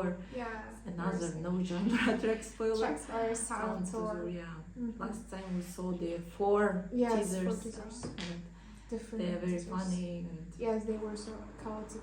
Door. Yeah. Another no genre track spoiler. Tracks are sound tour. Yeah. Mhm. Last time we saw the four Yes, teasers. 4 teasers. And Different. they are very teasers. funny. And Yes, they were so chaotic.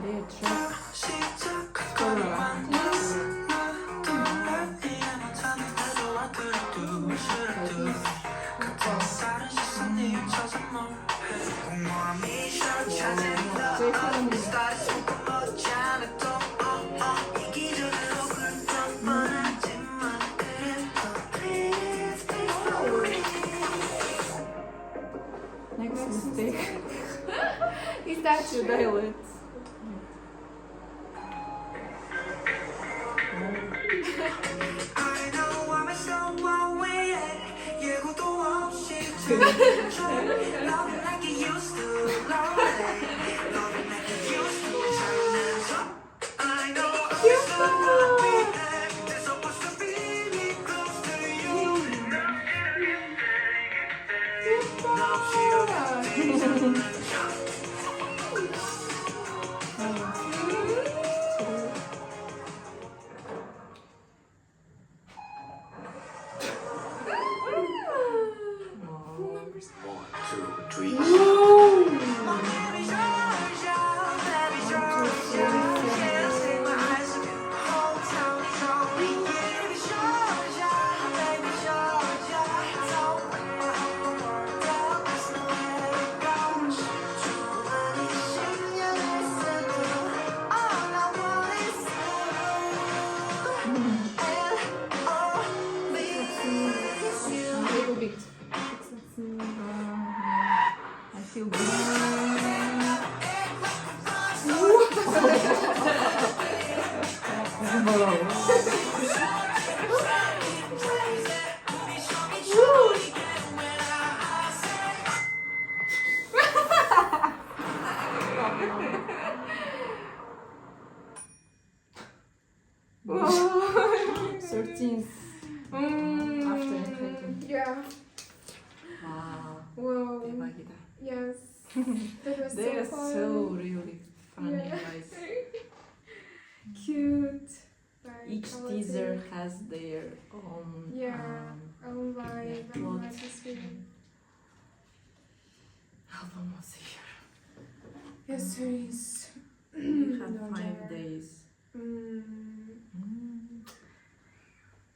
네, 트랙 Next mistake. Is that To dilate. little bit? I feel good. Oh. 13th after infecting. Yeah. Wow, Wow. 대박이다. Yes. That was They are so fun. so really funny, Yeah. guys. Cute. Very Each chaotic. teaser has their own Yeah. Oh my, plot. my sweet. Album of the year. Yes, there is. We had No 5 genre. days. Mm.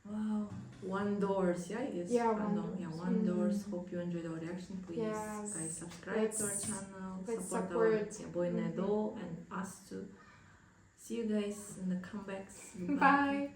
Wow. One Doors, yeah, I guess. Yeah, Fandom. One Doors. Yeah, One Doors. Mm. Hope you enjoyed our reaction. Please, Yes. guys, subscribe to our Let's- channel. let's Support support. our BOYNEXTDOOR and us too. See you guys in the comebacks. Bye.